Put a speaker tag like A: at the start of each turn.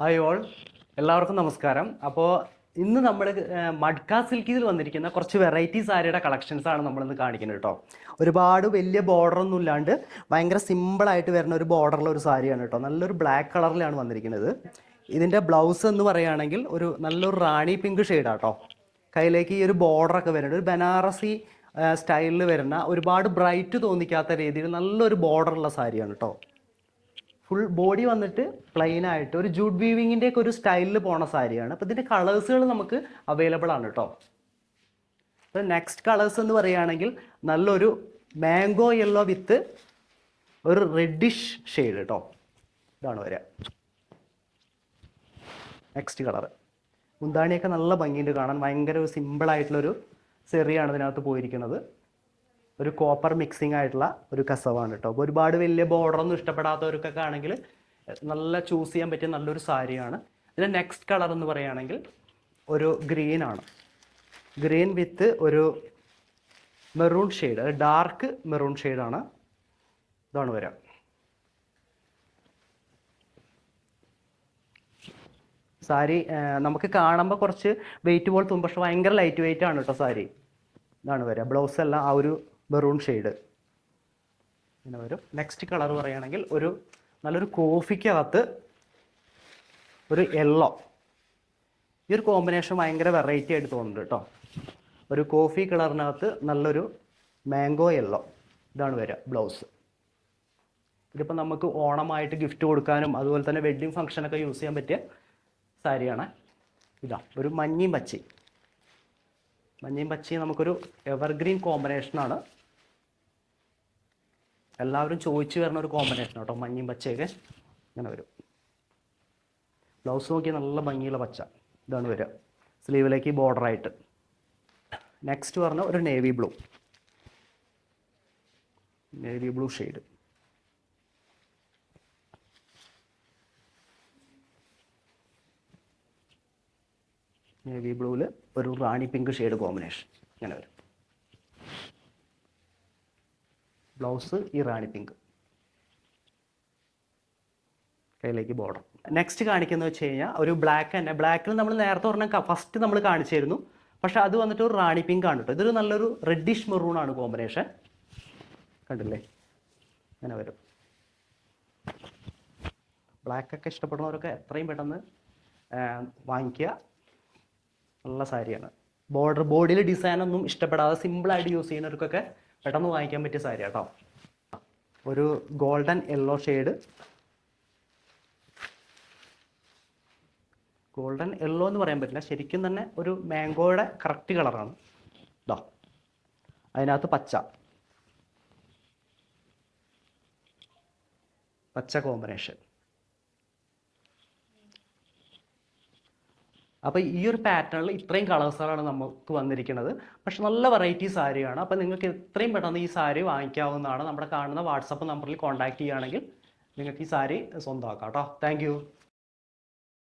A: Hi all, എല്ലാവർക്കും നമസ്കാരം. അപ്പോൾ ഇന്ന് നമ്മൾ മഡ്ക സിൽക്കിൽ വന്നിരിക്കുന്ന കുറച്ച് വെറൈറ്റി സാരിയുടെ കളക്ഷൻസ് ആണ് നമ്മളിന്ന് കാണിക്കുന്നത് കേട്ടോ. ഒരുപാട് വലിയ ബോർഡറൊന്നും ഇല്ലാണ്ട് ഭയങ്കര സിമ്പിളായിട്ട് വരുന്ന ഒരു ബോർഡറുള്ള ഒരു സാരിയാണ് കേട്ടോ. നല്ലൊരു ബ്ലാക്ക് കളറിലാണ് വന്നിരിക്കുന്നത്. ഇതിൻ്റെ ബ്ലൗസ് എന്ന് പറയുകയാണെങ്കിൽ ഒരു നല്ലൊരു റാണി പിങ്ക് ഷെയ്ഡാണ് കേട്ടോ. കയ്യിലേക്ക് ഈ ഒരു ബോർഡറൊക്കെ വരുന്നുണ്ട്. ഒരു ബനാറസി സ്റ്റൈലിൽ വരുന്ന ഒരുപാട് ബ്രൈറ്റ് തോന്നിക്കാത്ത രീതിയിൽ നല്ലൊരു ബോർഡറുള്ള സാരിയാണ് കേട്ടോ. ഫുൾ ബോഡി വന്നിട്ട് പ്ലെയിൻ ആയിട്ട് ഒരു ജൂഡ് വീവിങ്ങിൻ്റെ ഒക്കെ ഒരു സ്റ്റൈലിൽ പോണ സാരിയാണ്. അപ്പോൾ ഇതിൻ്റെ കളേഴ്സുകൾ നമുക്ക് അവൈലബിൾ ആണ് കേട്ടോ. അപ്പോൾ നെക്സ്റ്റ് കളേഴ്സ് എന്ന് പറയുകയാണെങ്കിൽ നല്ലൊരു മാംഗോ യെല്ലോ വിത്ത് ഒരു റെഡിഷ് ഷെയ്ഡ് കേട്ടോ. ഇതാണ് വരിക നെക്സ്റ്റ് കളർ. മുന്താണിയൊക്കെ നല്ല ഭംഗിയുണ്ട് കാണാൻ. ഭയങ്കര ഒരു സിമ്പിളായിട്ടുള്ളൊരു സെറിയാണ് ഇതിനകത്ത് പോയിരിക്കുന്നത്. ഒരു കോപ്പർ മിക്സിംഗ് ആയിട്ടുള്ള ഒരു കസവാണ് കേട്ടോ. അപ്പോൾ ഒരുപാട് വലിയ ബോർഡറൊന്നും ഇഷ്ടപ്പെടാത്തവർക്കൊക്കെ ആണെങ്കിൽ നല്ല ചൂസ് ചെയ്യാൻ പറ്റിയ നല്ലൊരു സാരിയാണ്. ഇതിൻ്റെ നെക്സ്റ്റ് കളർ എന്ന് പറയുകയാണെങ്കിൽ ഒരു ഗ്രീൻ ആണ്. ഗ്രീൻ വിത്ത് ഒരു മെറൂൺ ഷെയ്ഡ്, ഡാർക്ക് മെറൂൺ ഷെയ്ഡാണ്. ഇതാണ് വരിക. സാരി നമുക്ക് കാണുമ്പോൾ കുറച്ച് വെയിറ്റ് പോലെ തോന്നും, പക്ഷെ ഭയങ്കര ലൈറ്റ് വെയിറ്റ് ആണ് കേട്ടോ സാരി. ഇതാണ് വരിക. ബ്ലൗസ് എല്ലാം ആ ഒരു മെറൂൺ ഷെയ്ഡ് ഇങ്ങനെ വരും. നെക്സ്റ്റ് കളർ പറയുകയാണെങ്കിൽ ഒരു നല്ലൊരു കോഫിക്കകത്ത് ഒരു യെല്ലോ. ഈ ഒരു കോമ്പിനേഷൻ ഭയങ്കര വെറൈറ്റി ആയിട്ട് തോന്നുന്നുണ്ട് കേട്ടോ. ഒരു കോഫി കളറിനകത്ത് നല്ലൊരു മാംഗോ യെല്ലോ. ഇതാണ് വരിക ബ്ലൗസ്. ഇതിപ്പോൾ നമുക്ക് ഓണമായിട്ട് ഗിഫ്റ്റ് കൊടുക്കാനും അതുപോലെ തന്നെ വെഡ്ഡിങ് ഫംഗ്ഷനൊക്കെ യൂസ് ചെയ്യാൻ പറ്റിയ സാരിയാണ്. ഇതാ ഒരു മഞ്ഞയും പച്ചയും. മഞ്ഞയും പച്ചയും നമുക്കൊരു എവർഗ്രീൻ കോമ്പിനേഷനാണ്. എല്ലാവരും ചോദിച്ചു വരുന്ന ഒരു കോമ്പിനേഷൻ കേട്ടോ. മഞ്ഞയും പച്ചയൊക്കെ ഇങ്ങനെ വരും. ബ്ലൗസ് നോക്കി നല്ല ഭംഗിയുള്ള പച്ച. ഇതാണ് വരിക സ്ലീവിലേക്ക് ബോർഡറായിട്ട്. നെക്സ്റ്റ് പറഞ്ഞ ഒരു navy blue. Navy blue shade. നേവി ബ്ലൂവിൽ ഒരു റാണി പിങ്ക് ഷെയ്ഡ് കോമ്പിനേഷൻ ഇങ്ങനെ വരും. ബ്ലൗസ് ഈ റാണി പിങ്ക്, കയ്യിലേക്ക് ബോർഡർ. നെക്സ്റ്റ് കാണിക്കുന്നത് വെച്ച് കഴിഞ്ഞാൽ ഒരു ബ്ലാക്ക് തന്നെ. ബ്ലാക്കിൽ നമ്മൾ നേരത്തെ പറഞ്ഞ ഫസ്റ്റ് നമ്മൾ കാണിച്ചിരുന്നു, പക്ഷെ അത് വന്നിട്ട് ഒരു റാണി പിങ്ക് ആണ് കേട്ടോ. ഇതൊരു നല്ലൊരു റെഡിഷ് മെറൂൺ ആണ് കോമ്പിനേഷൻ. കണ്ടില്ലേ ഇങ്ങനെ വരും. ബ്ലാക്കൊക്കെ ഇഷ്ടപ്പെടുന്നവരൊക്കെ എത്രയും പെട്ടെന്ന് വാങ്ങിക്കുക. നല്ല സാരിയാണ്. ബോഡിയിൽ ഡിസൈനൊന്നും ഇഷ്ടപ്പെടാതെ സിമ്പിളായിട്ട് യൂസ് ചെയ്യുന്നവർക്കൊക്കെ പെട്ടെന്ന് വാങ്ങിക്കാൻ പറ്റിയ സാരി കേട്ടോ. ഒരു golden yellow shade. Golden yellow എന്ന് പറയാൻ പറ്റില്ല, ശരിക്കും തന്നെ ഒരു മാംഗോയുടെ കറക്റ്റ് കളറാണ്. ഇതാ അതിനകത്ത് പച്ച കോമ്പിനേഷൻ. അപ്പോൾ ഈ ഒരു പാറ്റേണിൽ ഇത്രയും കളേഴ്സുകളാണ് നമുക്ക് വന്നിരിക്കുന്നത്. പക്ഷെ നല്ല വെറൈറ്റി സാരിയാണ്. അപ്പോൾ നിങ്ങൾക്ക് എത്രയും പെട്ടെന്ന് ഈ സാരി വാങ്ങിക്കാവുന്നതാണ്. നമ്മുടെ കാണുന്ന വാട്സപ്പ് നമ്പറിൽ കോൺടാക്ട് ചെയ്യുകയാണെങ്കിൽ നിങ്ങൾക്ക് ഈ സാരി സ്വന്തമാക്കാം കേട്ടോ. താങ്ക്